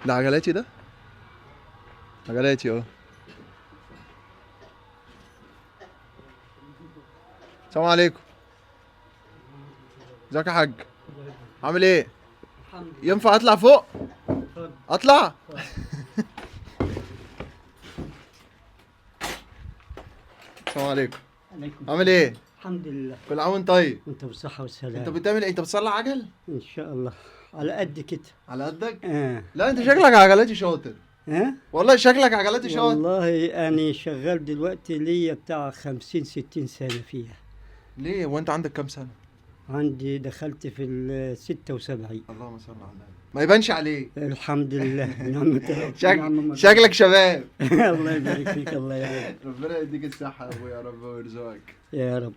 ده عجلاتي ده؟ عجلاتي اه. السلام عليكم. ازيك يا حاج؟ عامل ايه؟ ينفع اطلع فوق؟ اطلع؟ السلام عليكم. عليكم عامل ايه؟ الحمد لله. كل عام وانت طيب. انت بالصحة والسلامة. انت بتعمل ايه؟ انت بتصلح عجل؟ ان شاء الله على قد كده. على قدك؟ اه لا انت شكلك عجلاتي شاطر. ها والله شكلك عجلاتي شاطر. والله انا شغال دلوقتي ليا بتاع 50-60 سنة فيها. ليه؟ وانت عندك كام سنة؟ عندي دخلت في ال 76. اللهم صل على النبي. ما يبانش عليك. الحمد لله. نعمة ربنا. شكلك شباب. الله يبارك فيك. الله يبارك ربنا يديك الصحة يا ابويا يا رب ويرزقك. يا رب.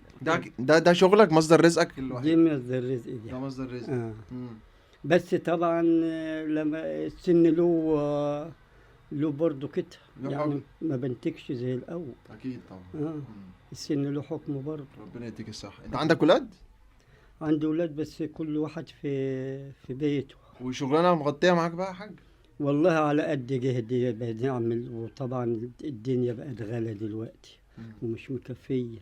ده شغلك مصدر رزقك الوحيد. دي مصدر الرزق دي. ده مصدر رزق. آه. بس طبعا لما السن له برضه كده له يعني حكم. ما بنتجش زي الاول. اكيد طبعا. السن له حكم برضه. ربنا يديك الصحة. انت عندك ولاد؟ عندي ولاد بس كل واحد في بيته. وشغلانة مغطية معاك بقى يا حاج؟ والله على قد جهدي بنعمل، وطبعا الدنيا بقت غالية دلوقتي ومش مكفية.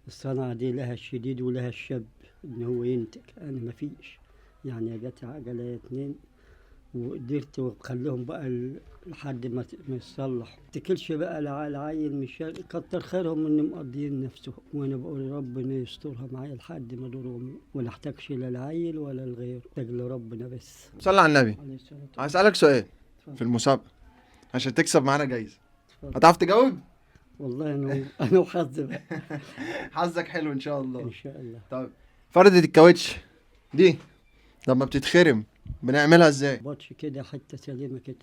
الصنعة دي لها الشديد ولها الشاب ان هو ينتج. انا مفيش يعني جت عجلة 2 وقدرت وخليهم بقى لحد ما يصلحوا. تكلش بقى العيل مش كتر خيرهم ان مقضيين نفسهم، وانا بقول ربنا يسترها معايا لحد ما دورهم ولا احتاجش لا العيل ولا الغير، احتاج لربنا بس. صلي على النبي. عليه الصلاة والسلام. هسألك سؤال في المسابقة عشان تكسب معانا جايزة. هتعرف تجاوب؟ والله انا وحظي بقى. حظك حلو ان شاء الله. ان شاء الله. طيب فردة الكاوتش دي لما بتتخرم بنعملها ازاي؟ بطش كده حته سليمه كده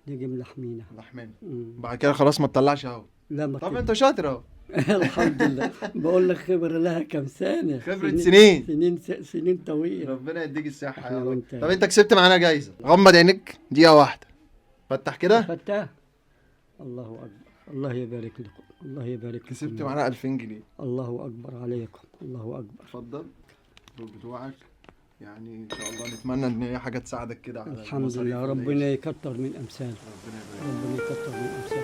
نيجي ملحمينها. لحمنا. بعد كده خلاص ما تطلعش اهو. لا ما طب انت شاطر اهو. الحمد لله. بقول لك خبره لها كام سنه. خبرة سنين. سنين طويله. ربنا يديك الصحة يا احنا رب. وانت. طب انت كسبت معانا جايزة. غمض عينك دقيقة واحدة. فتح كده. فتح. الله اكبر. الله يبارك لكم. الله يبارك لكم. كسبت معانا 2000 جنيه. الله اكبر عليكم. الله اكبر. اتفضل. دول بتوعك. يعني ان شاء الله نتمنى ان هي حاجة تساعدك كده على الحمد لله. ربنا يكتر من امثالك. ربنا يكتر من امثالك.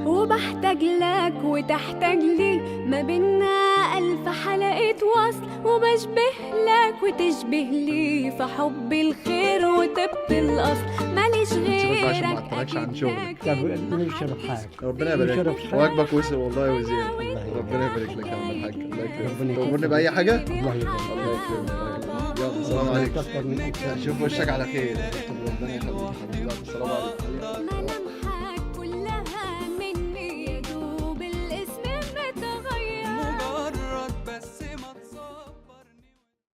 وبحتاج لك وتحتاج لي، ما بينا ألف حلقة وصل، وبشبه لك وتشبه لي في حب الخير وطب الأصل، ماليش غيرك أكيد. طب نشرب حاجه. ربنا يبارك لك. واجبك وصل والله وزيادة. ربنا يبارك لك يا عم الحاج. الله يكرمك. تأمرني بأي حاجة؟ الله يبارك. الله يكرمك. يلا السلام عليكم. يكتر من امثالك. اشوف وشك على خير. ربنا يخليك. يلا السلام عليكم.